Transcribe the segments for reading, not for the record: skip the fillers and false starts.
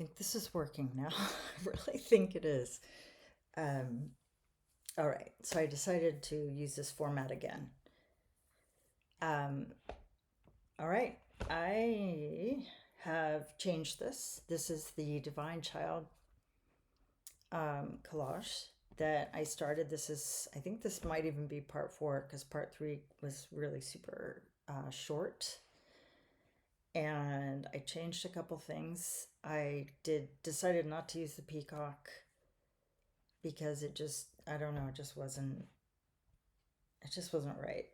think this is working now. I really think it is. Um, all right, so I decided to use this format again. Um, all right, I have changed this. This is the Divine Child collage that I started. This is, I think this might even be part four because part three was really super short. And I changed a couple things. I decided not to use the peacock because I don't know, it just wasn't right.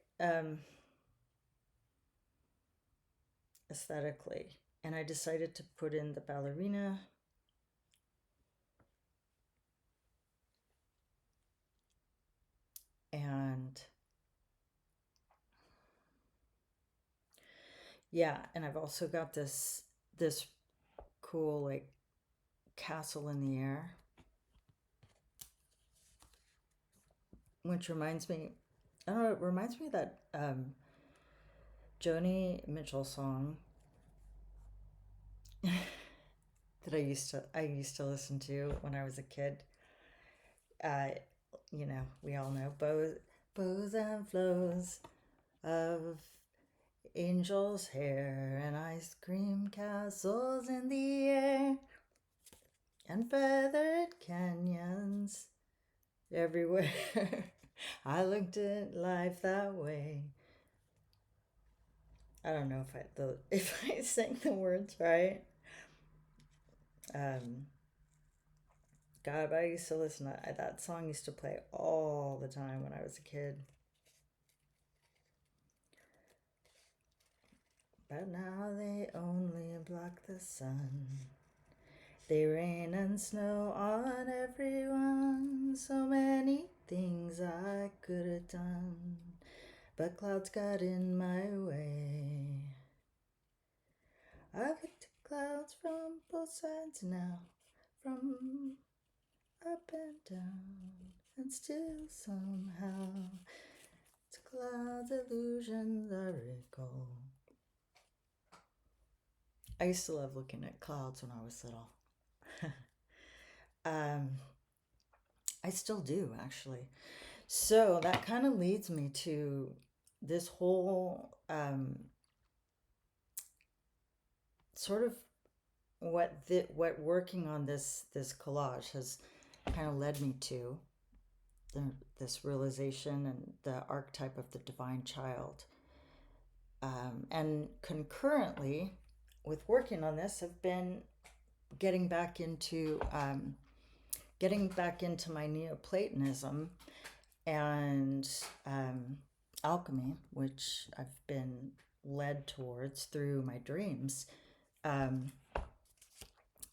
Aesthetically. And I decided to put in the ballerina. And yeah, and I've also got this cool like castle in the air, which reminds me, I don't know, it reminds me of that Joni Mitchell song that I used to listen to when I was a kid. Uh, we all know bows and flows of angels' hair and ice cream castles in the air and feathered canyons everywhere. I looked at life that way. I don't know if I sang the words right. Um, God, but I used to listen to that song used to play all the time when I was a kid. But now they only block the sun. They rain and snow on everyone. So many things I could have done, but clouds got in my way. I've looked at clouds from both sides now, from up and down, and still somehow it's clouds, illusions I recall. I used to love looking at clouds when I was little. um, I still do, actually. So that kind of leads me to this whole sort of what working on this collage has kind of led me to this realization and the archetype of the divine child. And concurrently with working on this, I've been getting back into my Neoplatonism and alchemy, which I've been led towards through my dreams um,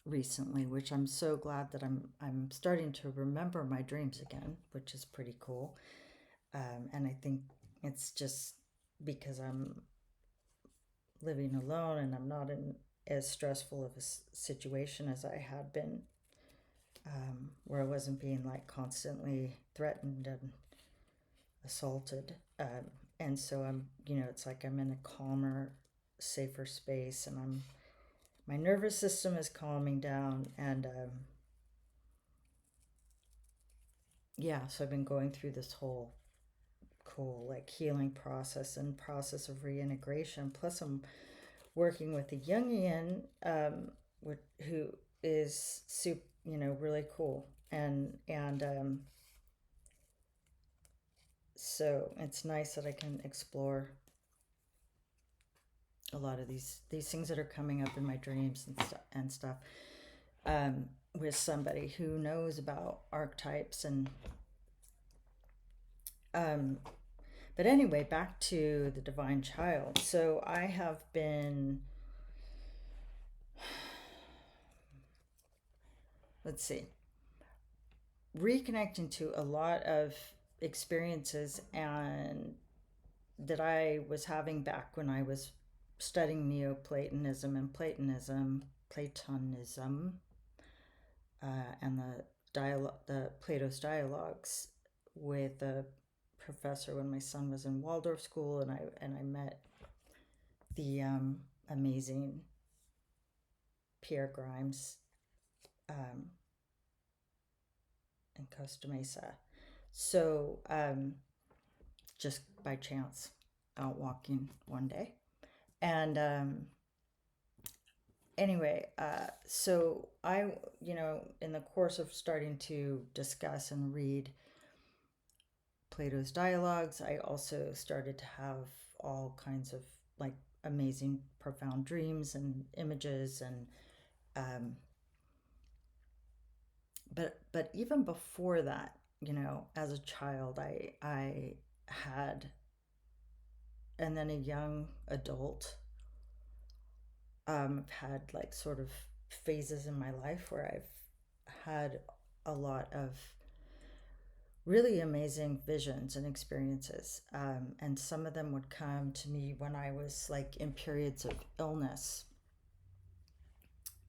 recently, which I'm so glad that I'm starting to remember my dreams again, which is pretty cool. And I think it's just because I'm living alone and I'm not in as stressful of a situation as I had been, where I wasn't being like constantly threatened and assaulted. And so it's like I'm in a calmer, safer space, and my nervous system is calming down, and yeah, so I've been going through this whole cool like healing process and process of reintegration. Plus, I'm working with a Jungian, who is really cool, and so it's nice that I can explore a lot of these things that are coming up in my dreams and stuff, with somebody who knows about archetypes and um, but anyway, back to the divine child. So I have been, let's see, reconnecting to a lot of experiences and that I was having back when I was studying Neoplatonism and Platonism, and the Plato's dialogues with a professor when my son was in Waldorf school, and I met the amazing Pierre Grimes, um, in Costa Mesa. So just by chance, out walking one day, and anyway, so I, in the course of starting to discuss and read Plato's dialogues, I also started to have all kinds of like amazing, profound dreams and images, and um, but even before that, as a child, I had, and then a young adult, had like sort of phases in my life where I've had a lot of really amazing visions and experiences. And some of them would come to me when I was like in periods of illness,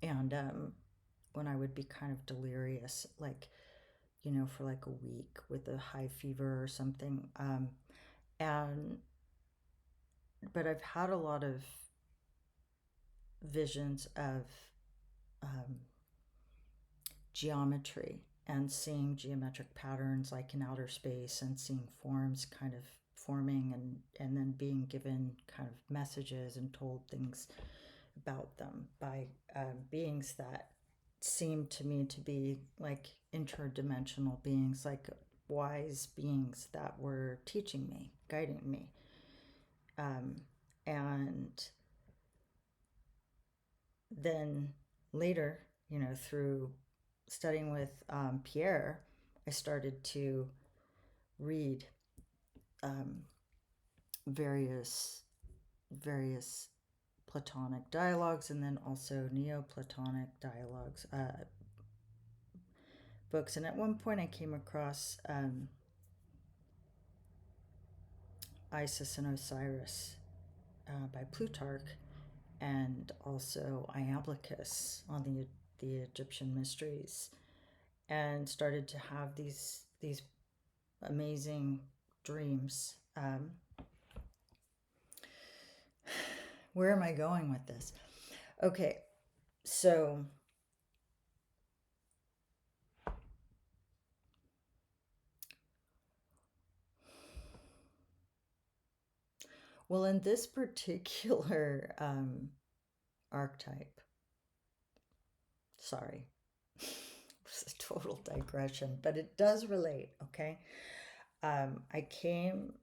and when I would be kind of delirious, like, for like a week with a high fever or something. And, but I've had a lot of visions of um, geometry and seeing geometric patterns like in outer space, and seeing forms kind of forming, and then being given kind of messages and told things about them by beings that seem to me to be like interdimensional beings, like wise beings that were teaching me, guiding me. And then later, through studying with Pierre, I started to read um, various Platonic dialogues, and then also Neoplatonic dialogues, books. And at one point, I came across Isis and Osiris by Plutarch, and also Iamblichus on the Egyptian mysteries, and started to have these amazing dreams. Where am I going with this? Okay, so well, in this particular archetype, sorry, it's a total digression, but it does relate. Okay, I came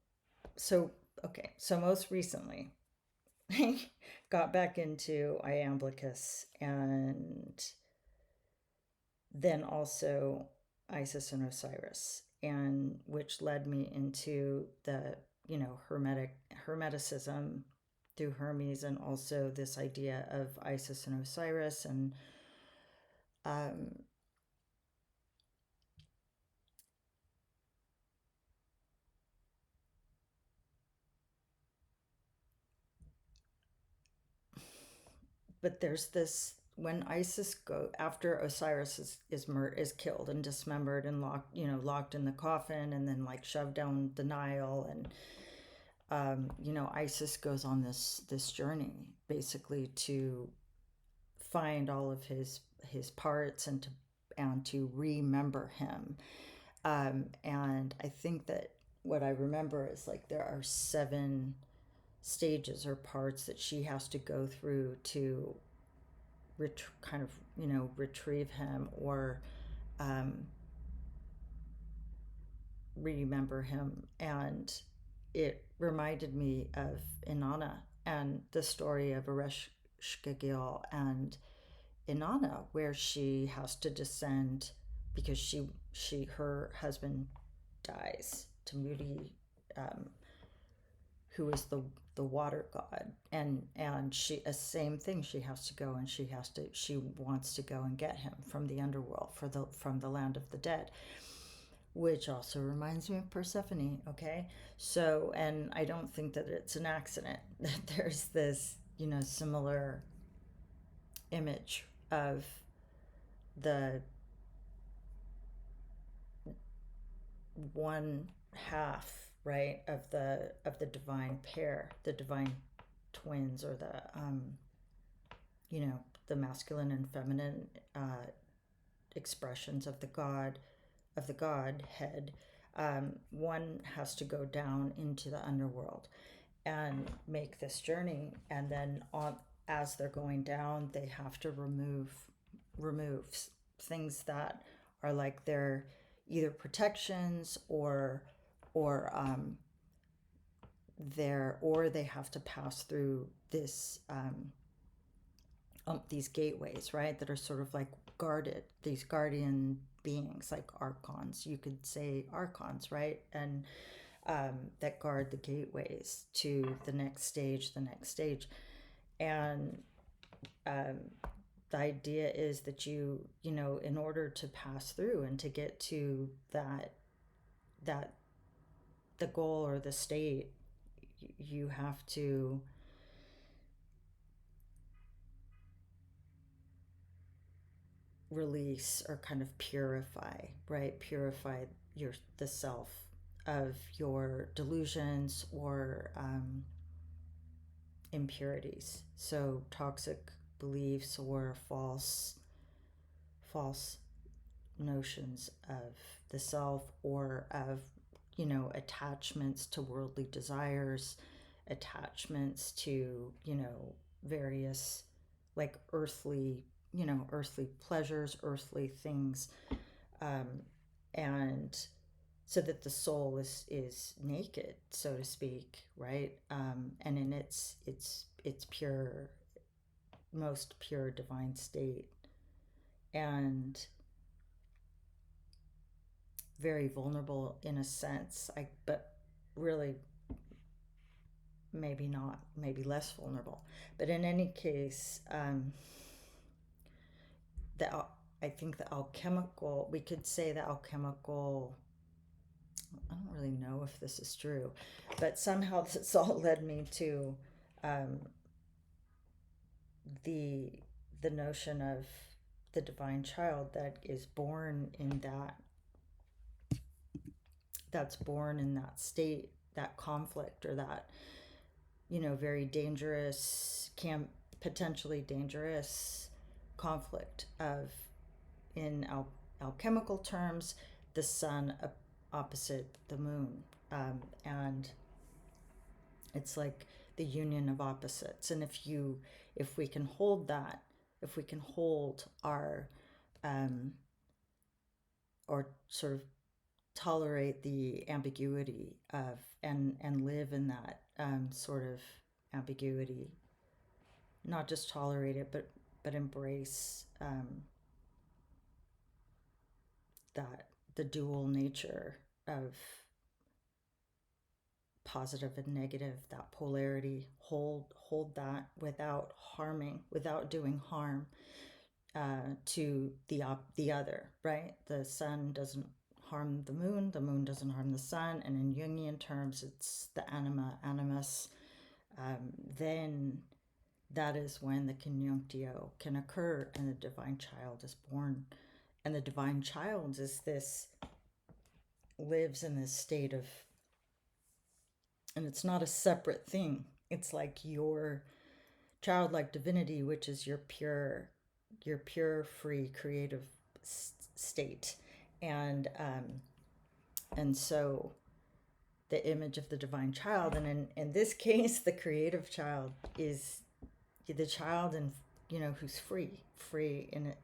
so okay, so most recently, I got back into Iamblichus, and then also Isis and Osiris, and which led me into the Hermeticism through Hermes, and also this idea of Isis and Osiris, and um, but there's this, when Isis go after Osiris is killed and dismembered and locked in the coffin, and then like shoved down the Nile, and Isis goes on this journey basically to find all of his parts, and to remember him. And I think that what I remember is like there are 7 stages or parts that she has to go through to kind of retrieve him, or um, remember him. And it reminded me of Inanna and the story of Ereshkigal and Inanna, where she has to descend because her husband dies to Moody, who is the water god, and she, a same thing, she has to go, and she wants to go and get him from the underworld, from the land of the dead, which also reminds me of Persephone. Okay, so, and I don't think that it's an accident that there's this similar image of the one half, right, of the divine pair, the divine twins, or the masculine and feminine expressions of the Godhead, one has to go down into the underworld and make this journey, and then as they're going down, they have to remove things that are like their either protections or or they have to pass through these gateways, right, that are sort of like guarded, these guardian beings, like archons, you could say archons, right, and that guard the gateways to the next stage, and the idea is that in order to pass through and to get to that the goal or the state, you have to release or kind of purify, right? Purify the self of your delusions or impurities. So toxic beliefs or false notions of the self, or of attachments to worldly desires, attachments to various like earthly pleasures, earthly things, um, and so that the soul is naked, so to speak, right, and in its pure, most pure divine state, and very vulnerable in a sense, but really maybe not, maybe less vulnerable. But in any case, I think we could say the alchemical, I don't really know if this is true, but somehow this all led me to um, the the notion of the divine child that is born in that's born in that state, that conflict, or that very dangerous, potentially dangerous conflict of, in alchemical terms, the sun opposite the moon, and it's like the union of opposites. And if we can hold that, if we can hold our or sort of tolerate the ambiguity of, and live in that sort of ambiguity, not just tolerate it, but embrace that the dual nature of positive and negative, that polarity, hold that without harming, without doing harm to the other, right? The sun doesn't harm the moon doesn't harm the sun, and in Jungian terms, it's the anima, animus. Then that is when the conjunctio can occur and the divine child is born. And the divine child lives in this state of, and it's not a separate thing. It's like your childlike divinity, which is your pure, free, creative state, and so the image of the divine child, and in this case, the creative child is the child, and who's free,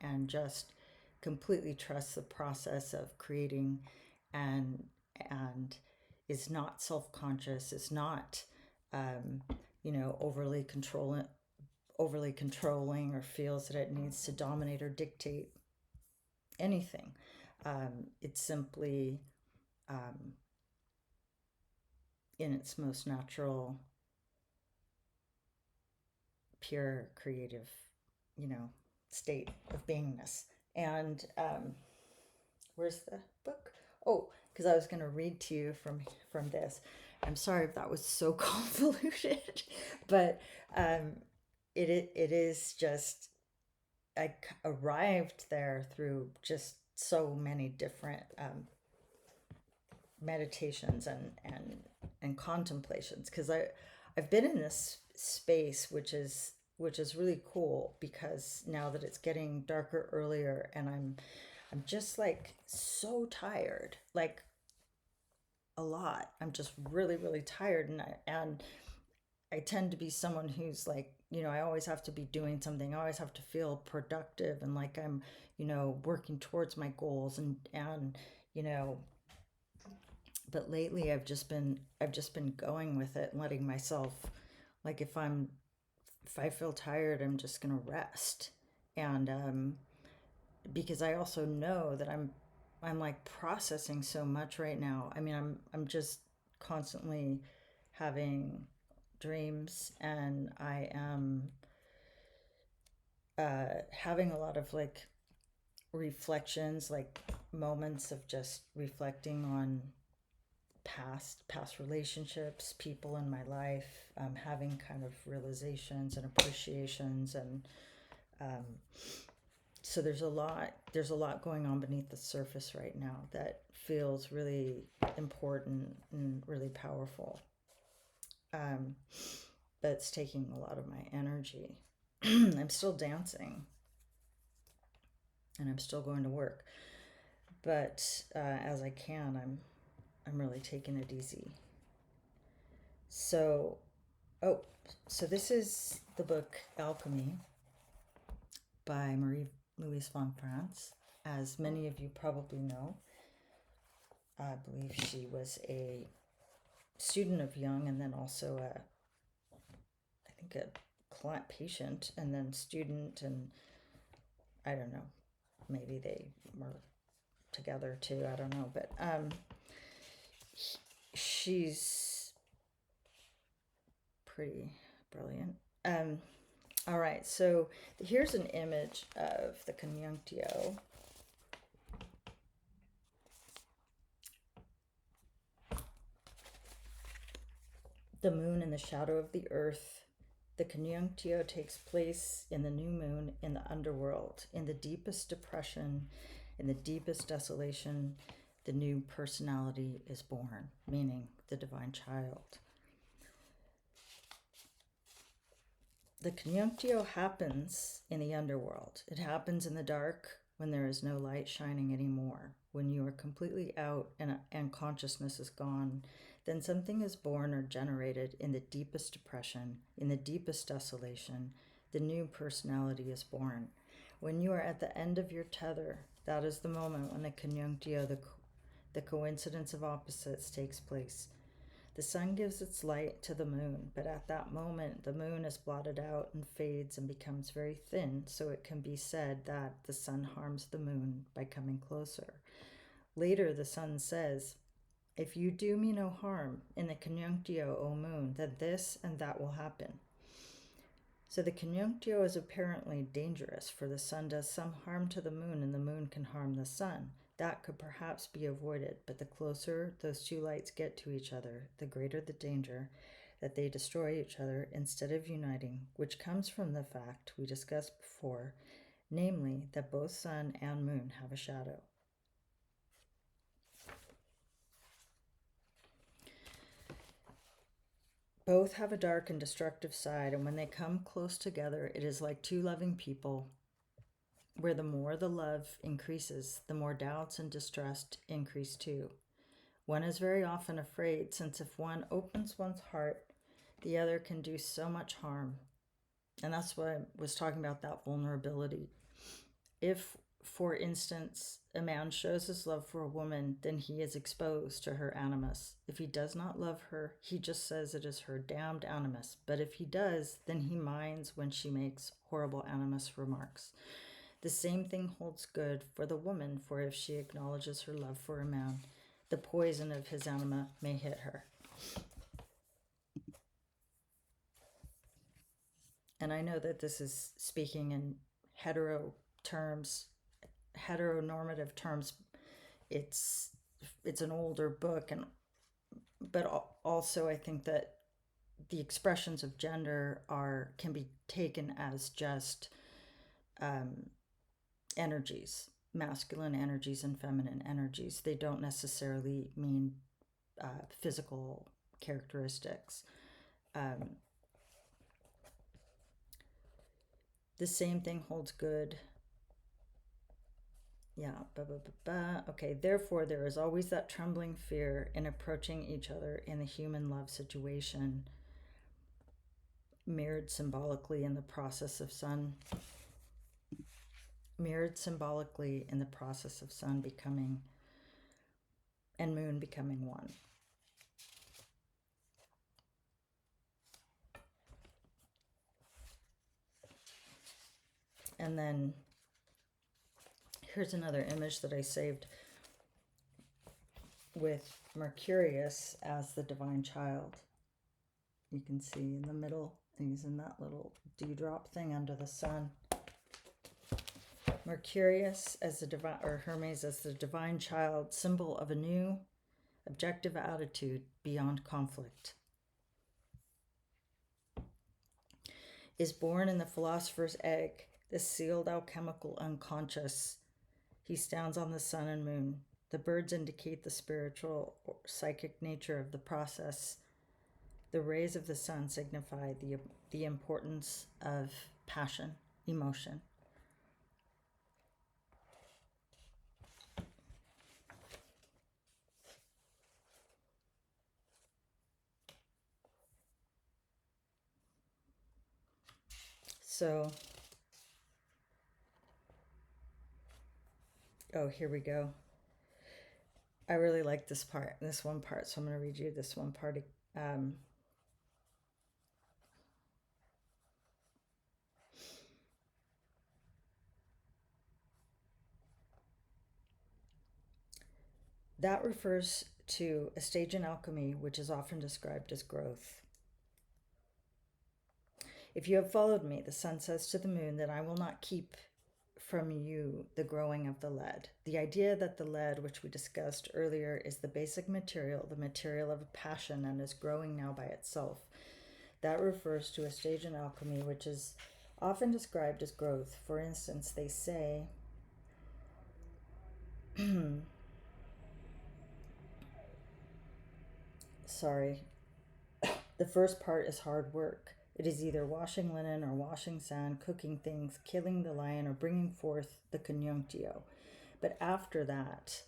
and just completely trusts the process of creating, and is not self-conscious, is not overly controlling, or feels that it needs to dominate or dictate anything. It's simply in its most natural, pure, creative, state of beingness. And where's the book? Oh, because I was going to read to you from this. I'm sorry if that was so convoluted, but it is just, I arrived there through just so many different meditations and contemplations, because I've been in this space, which is really cool, because now that it's getting darker earlier, and I'm just like so tired, like a lot. I'm just really, really tired. And I tend to be someone who's like, I always have to be doing something. I always have to feel productive and like I'm, working towards my goals and, you know, but lately I've just been going with it and letting myself, like, if I feel tired, I'm just going to rest. And because I also know that I'm like processing so much right now. I mean, I'm just constantly having dreams, and I am having a lot of like reflections, like moments of just reflecting on past relationships, people in my life, having kind of realizations and appreciations, and um, so there's a lot going on beneath the surface right now that feels really important and really powerful. Um, but it's taking a lot of my energy. I'm still dancing and I'm still going to work, but as I can, I'm really taking it easy. So, oh, so this is the book Alchemy by Marie Louise von France. As many of you probably know, I believe she was a student of Jung and then also I think a client patient and then student, and I don't know, maybe they were together too. I don't know, but she's pretty brilliant. Um, all right, so here's an image of the conjunctio. The moon in the shadow of the earth. The conjunctio takes place in the new moon in the underworld, in the deepest depression, in the deepest desolation. The new personality is born, meaning the divine child. The conjunctio happens in the underworld. It happens in the dark when there is no light shining anymore, when you are completely out and consciousness is gone. Then something is born or generated in the deepest depression, in the deepest desolation. The new personality is born. When you are at the end of your tether, that is the moment when the conjunctio, the coincidence of opposites, takes place. The sun gives its light to the moon, but at that moment the moon is blotted out and fades and becomes very thin, so it can be said that the sun harms the moon by coming closer. Later the sun says, "If you do me no harm in the conjunctio, O moon, then this and that will happen." So the conjunctio is apparently dangerous, for the sun does some harm to the moon and the moon can harm the sun. That could perhaps be avoided, but the closer those two lights get to each other, the greater the danger that they destroy each other instead of uniting, which comes from the fact we discussed before, namely that both sun and moon have a shadow. Both have a dark and destructive side, and when they come close together, it is like two loving people, where the more the love increases, the more doubts and distrust increase too. One is very often afraid, since if one opens one's heart, the other can do so much harm. And that's what I was talking about, that vulnerability. If, for instance, a man shows his love for a woman, then he is exposed to her animus. If he does not love her, he just says it is her damned animus. But if he does, then he minds when she makes horrible animus remarks. The same thing holds good for the woman, for if she acknowledges her love for a man, the poison of his anima may hit her. And I know that this is speaking in terms, heteronormative terms. It's an older book, but also I think that the expressions of gender can be taken as just energies, masculine energies and feminine energies. They don't necessarily mean physical characteristics. The same thing holds good Yeah. Okay. Therefore, there is always that trembling fear in approaching each other in the human love situation, mirrored symbolically in the process of sun. Mirrored symbolically in the process of sun becoming and moon becoming one. And then here's another image that I saved with Mercurius as the divine child. You can see in the middle, he's in that little dewdrop thing under the sun. Mercurius as the divine, or Hermes as the divine child, symbol of a new objective attitude beyond conflict, is born in the philosopher's egg, the sealed alchemical unconscious. He stands on the sun and moon. The birds indicate the spiritual or psychic nature of the process. The rays of the sun signify the importance of passion, emotion. So, oh, here we go. I really like this one part, so I'm going to read you this one part. That refers to a stage in alchemy which is often described as growth. If you have followed me, the sun says to the moon that I will not keep from you the growing of the lead. The idea that the lead, which we discussed earlier, is the basic material, the material of passion, and is growing now by itself. That refers to a stage in alchemy which is often described as growth. For instance, they say, sorry, the first part is hard work. It is either washing linen or washing sand, cooking things, killing the lion, or bringing forth the conjunctio. But afterwards,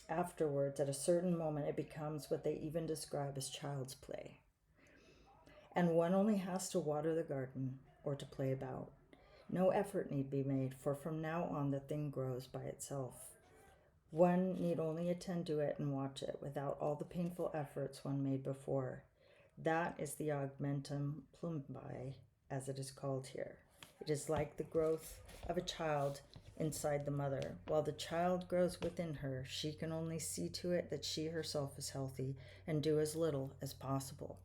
at a certain moment, it becomes what they even describe as child's play. And one only has to water the garden or to play about. No effort need be made, for from now on the thing grows by itself. One need only attend to it and watch it without all the painful efforts one made before. That is the augmentum plumbae, as it is called here. It is like the growth of a child inside the mother. While the child grows within her, she can only see to it that she herself is healthy and do as little as possible.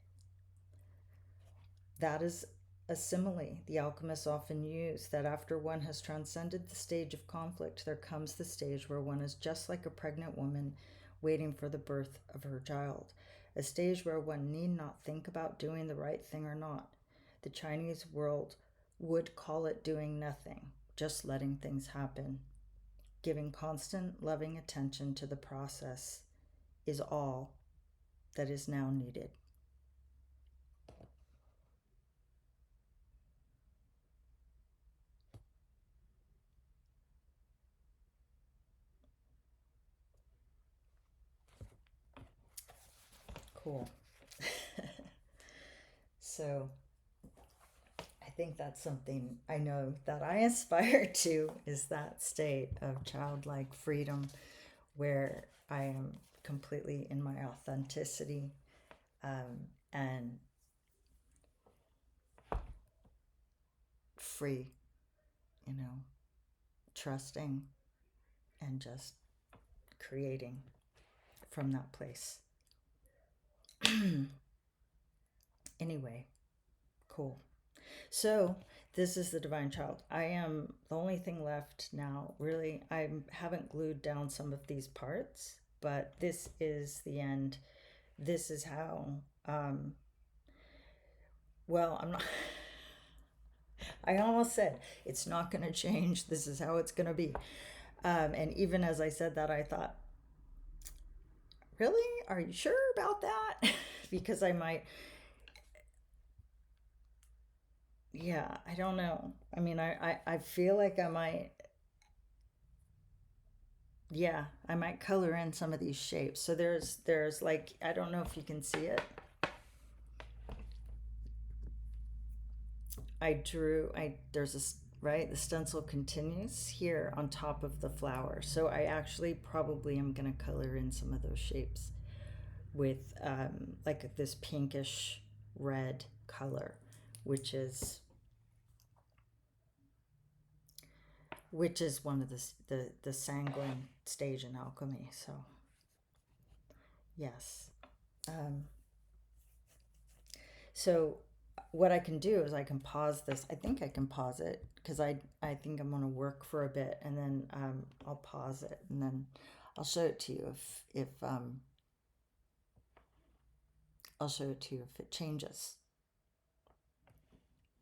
That is a simile the alchemists often use, that after one has transcended the stage of conflict, there comes the stage where one is just like a pregnant woman waiting for the birth of her child, a stage where one need not think about doing the right thing or not. The Chinese world would call it doing nothing, just letting things happen. Giving constant, loving attention to the process is all that is now needed. Cool. So I think that's something I know that I aspire to, is that state of childlike freedom where I am completely in my authenticity, and free, trusting and just creating from that place. Anyway, cool. So this is the divine child. I am the only thing left now. Really, I haven't glued down some of these parts, but this is the end. This is how. Well, I'm not. I almost said it's not going to change. This is how it's going to be. And even as I said that, I thought, really? Are you sure about that? Because I might. Yeah, I don't know. I mean, I feel like I might Yeah, I might color in some of these shapes. So there's like, I don't know if you can see it. There's this, right? The stencil continues here on top of the flower. So I actually probably am going to color in some of those shapes with like this pinkish red color, which is one of the sanguine stage in alchemy. So yes. Um, so what I can do is I can pause this. I think I can pause it because I think I'm going to work for a bit, and then I'll pause it, and then I'll show it to you if I'll show it to you if it changes.